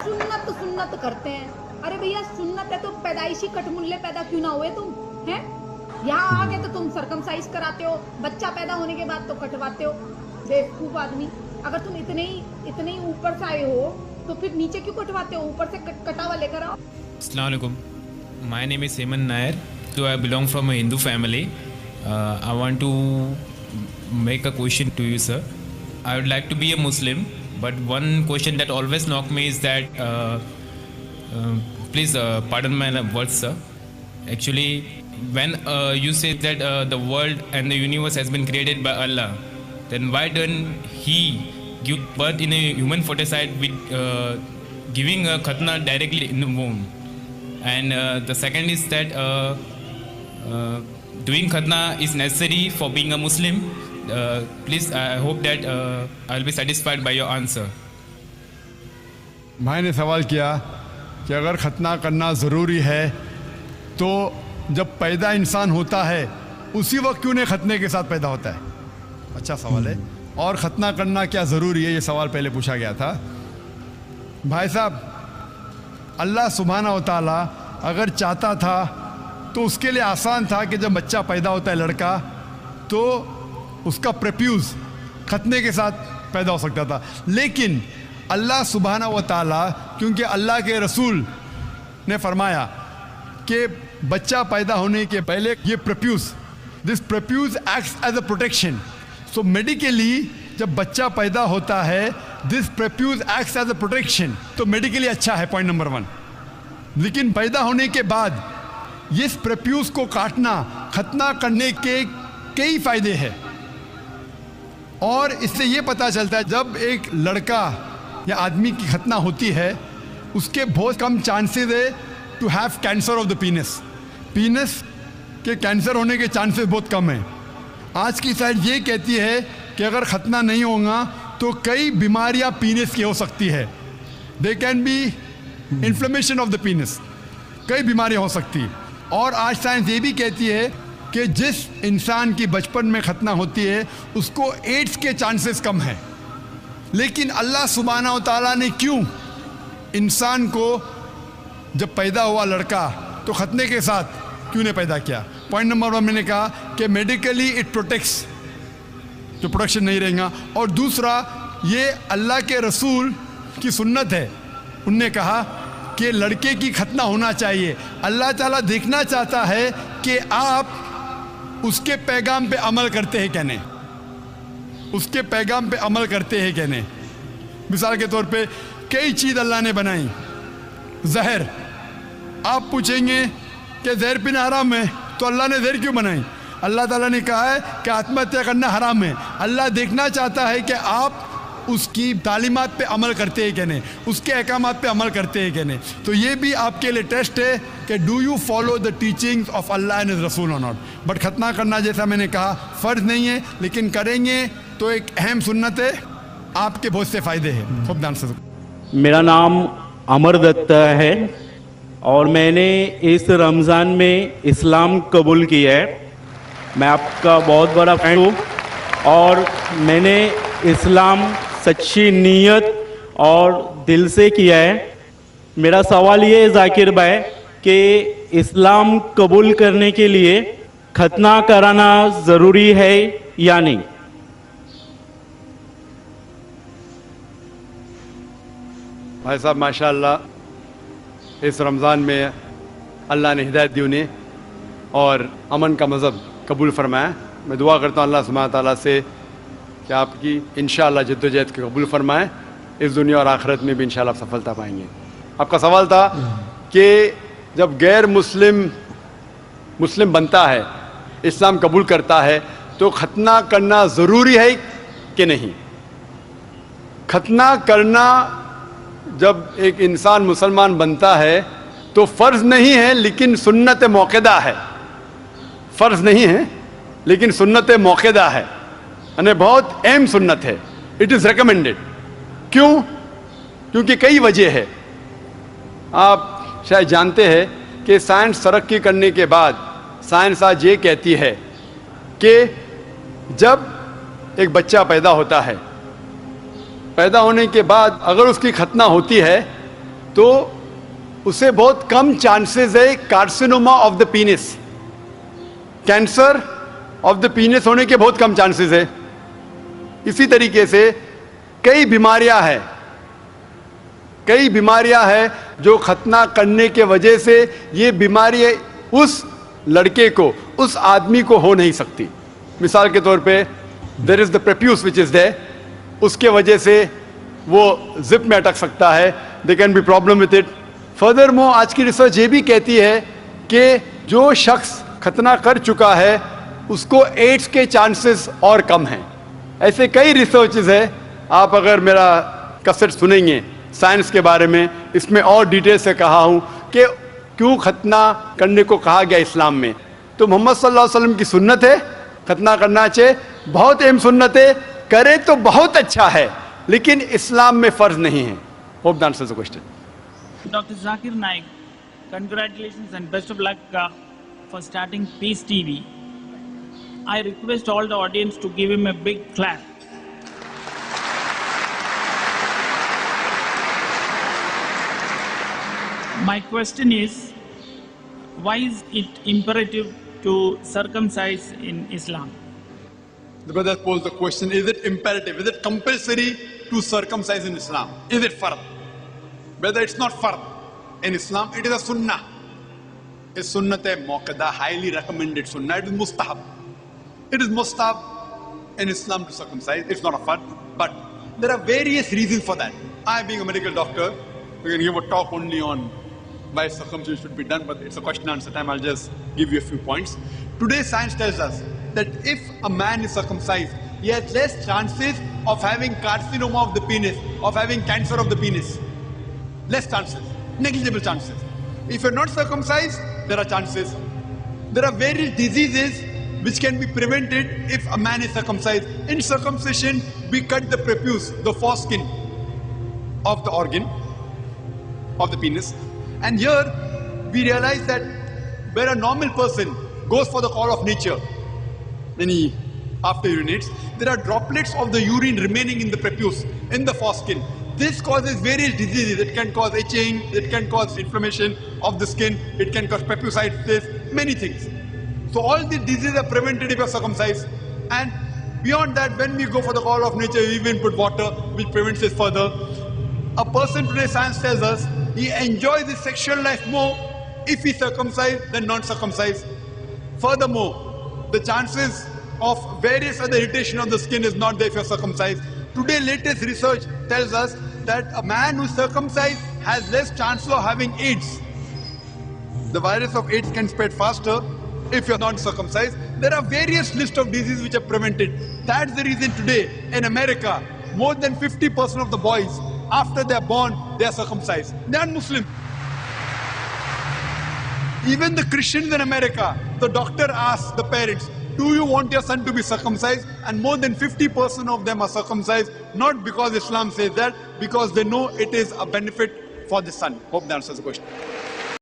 सुन्नत सुन्नत करते हैं। अरे भैया सुन्नत है तो पैदाइशी कटमुल्ले पैदा क्यों ना हुए तुम हैं? यहाँ आके तो तुम सरकमसाइज कराते हो, बच्चा पैदा होने के बाद तो कटवाते हो। बेवकूफ आदमी, अगर तुम इतने ही ऊपर से आए हो तो फिर नीचे क्यों कटवाते हो? ऊपर से कटा हुआ लेकर आओ। Assalamu alaikum. My name is Seman Nair. So I belong from a Hindu family. I want to make a question to you, sir. I would like to be a Muslim, but one question that always knock me is that, please pardon my words, sir. Actually, when you say that the world and the universe has been created by Allah, then why don't He give birth in a human foeticide with giving a khatna directly in the womb? And the second is that doing khatna is necessary for being a Muslim. Please, I hope that I'll be satisfied by your answer. भाई ने सवाल किया कि अगर खतना करना ज़रूरी है तो जब पैदा इंसान होता है उसी वक्त क्यों नहीं खतने के साथ पैदा होता है? अच्छा सवाल है। और ख़तना करना क्या ज़रूरी है, ये सवाल पहले पूछा गया था। भाई साहब, अल्लाह सुब्हाना व तआला अगर चाहता था तो उसके लिए आसान था कि जब बच्चा पैदा होता है लड़का तो उसका प्रेप्यूज़ खतने के साथ पैदा हो सकता था। लेकिन अल्लाह सुब्हाना व तआला, क्योंकि अल्लाह के रसूल ने फरमाया कि बच्चा पैदा होने के पहले ये prepuce, this prepuce acts as a protection. So medically जब बच्चा पैदा होता है this prepuce acts as a protection, तो मेडिकली अच्छा है, पॉइंट नंबर 1। लेकिन पैदा होने के बाद इस प्रेप्यूज़ को काटना, खतना करने के कई फ़ायदे हैं। और इससे ये पता चलता है जब एक लड़का या आदमी की खतना होती है उसके बहुत कम चांसेस है to have cancer of the penis. Penis के कैंसर होने के चांसेस बहुत कम हैं। आज की साइंस ये कहती है कि अगर खतना नहीं होगा तो कई बीमारियां पीनस की हो सकती है। They can B inflammation of the पीनस, कई बीमारियां हो सकती है। और आज साइंस ये भी कहती है कि जिस इंसान की बचपन में खतना होती है उसको एड्स के चांसेस कम है। लेकिन अल्लाह सुब्हाना व तआला ने क्यों इंसान को जब पैदा हुआ लड़का तो खतने के साथ क्यों नहीं पैदा किया? पॉइंट नंबर 1 मैंने कहा कि मेडिकली इट प्रोटेक्ट्स, जो प्रोटेक्शन नहीं रहेगा। और दूसरा, ये अल्लाह के रसूल की सुन्नत है। उनने कहा कि लड़के की खतना होना चाहिए। अल्लाह ताला देखना चाहता है कि आप उसके पैगाम पे अमल करते हैं क्या नहीं, उसके पैगाम पे अमल करते हैं क्या नहीं। मिसाल के तौर पे कई चीज़ अल्लाह ने बनाई। जहर, आप पूछेंगे कि जहर पीना हराम है, तो अल्लाह ने जहर क्यों बनाई? अल्लाह ताला ने कहा है कि आत्महत्या करना हराम है। अल्लाह देखना चाहता है कि आप उसकी तालीमात पे अमल करते हैं कि नहीं, उसके अहकामात पे अमल करते हैं कि नहीं। तो ये भी आपके लिए टेस्ट है कि do you follow the teachings of Allah and his रसूल और नॉट। बट खतना करना जैसा मैंने कहा फ़र्ज नहीं है, लेकिन करेंगे तो एक अहम सुन्नत है, आपके बहुत से फ़ायदे हैं। खूब ध्यान से। मेरा नाम अमर दत्त है और मैंने इस रमज़ान में इस्लाम कबूल किया है। मैं आपका बहुत बड़ा फैन हूँ और मैंने इस्लाम सच्ची नीयत और दिल से किया है। मेरा सवाल ये है जाकिर भाई कि इस्लाम कबूल करने के लिए खतना कराना ज़रूरी है या नहीं? भाई साहब माशाअल्लाह, इस रमज़ान में अल्लाह ने हिदायत दी उन्हें और अमन का मज़हब कबूल फरमाया। मैं दुआ करता हूँ अल्लाह सुब्हाना तआला से कि आपकी इंशाअल्लाह जद्दोजहद को कबूल फरमाएँ, इस दुनिया और आखिरत में भी इंशाअल्लाह आप सफलता पाएंगे। आपका सवाल था कि जब गैर मुस्लिम बनता है, इस्लाम कबूल करता है, तो खतना करना ज़रूरी है कि नहीं? खतना करना जब एक इंसान मुसलमान बनता है तो फ़र्ज़ नहीं है लेकिन सुन्नत मौक़दा है। फ़र्ज़ नहीं है लेकिन सुन्नत मौक़दा है, यानी बहुत अहम सुन्नत है। It is recommended. क्यों? क्योंकि कई वजह है। आप शायद जानते हैं कि साइंस तरक्की करने के बाद साइंस आज ये कहती है कि जब एक बच्चा पैदा होता है, पैदा होने के बाद अगर उसकी खतना होती है तो उसे बहुत कम चांसेस है carcinoma of the penis, cancer of the penis होने के बहुत कम चांसेस है। इसी तरीके से कई बीमारियां हैं जो खतना करने के वजह से ये बीमारी उस लड़के को, उस आदमी को हो नहीं सकती। मिसाल के तौर पे there is the prepuce which is there, उसके वजह से वो जिप में अटक सकता है, they can be problem with it. Furthermore आज की रिसर्च ये भी कहती है कि जो शख्स खतना कर चुका है उसको एड्स के चांसेस और कम हैं। ऐसे कई रिसर्चेस है, आप अगर मेरा कैसेट सुनेंगे साइंस के बारे में, इसमें और डिटेल से कहा हूँ कि क्यों खतना करने को कहा गया इस्लाम में। तो मोहम्मद सल्लल्लाहु अलैहि वसल्लम की सुन्नत है, खतना करना चाहिए, बहुत अहम सुन्नत है, करे तो बहुत अच्छा है, लेकिन इस्लाम में फर्ज नहीं है। Hope that answers the question. Dr. Zakir Naik, congratulations and best of luck for starting Peace TV. I request all the audience to give him a big clap. My question is, why is it imperative to circumcise in Islam? The brother posed the question, is it imperative, is it compulsory to circumcise in Islam? Is it fard? Whether it's not fard in Islam, it is a sunnah. It's sunnat-e-muakkada, highly recommended sunnah. It is mustahab. It is mustahab in Islam to circumcise. It's not a fard, but there are various reasons for that. I, being a medical doctor, we can give a talk only on why circumcision should be done, but it's a question and answer time. I'll just give you a few points. Today, science tells us that if a man is circumcised, he has less chances of having carcinoma of the penis, of having cancer of the penis. Less chances, negligible chances. If you're not circumcised, there are chances. There are various diseases which can be prevented if a man is circumcised. In circumcision, we cut the prepuce, the foreskin of the organ, of the penis. And here, we realize that where a normal person goes for the call of nature, when he after urinates, there are droplets of the urine remaining in the prepuce, in the foreskin. This causes various diseases. It can cause itching, it can cause inflammation of the skin, it can cause prepucitis, many things. So all these diseases are prevented if you are circumcised. And beyond that, when we go for the call of nature, we even put water, which prevents this further. A person today, science tells us, he enjoys his sexual life more if he's circumcised than non-circumcised. Furthermore, the chances of various other irritation of the skin is not there if you're circumcised. Today, latest research tells us that a man who's circumcised has less chance of having AIDS. The virus of AIDS can spread faster if you're not circumcised. There are various lists of diseases which are prevented. That's the reason today in America, more than 50% of the boys, after they're born, they are circumcised. They aren't Muslim. Even the Christians in America, the doctor asks the parents, do you want your son to be circumcised? And more than 50% of them are circumcised, not because Islam says that, because they know it is a benefit for the son. Hope that answers the question.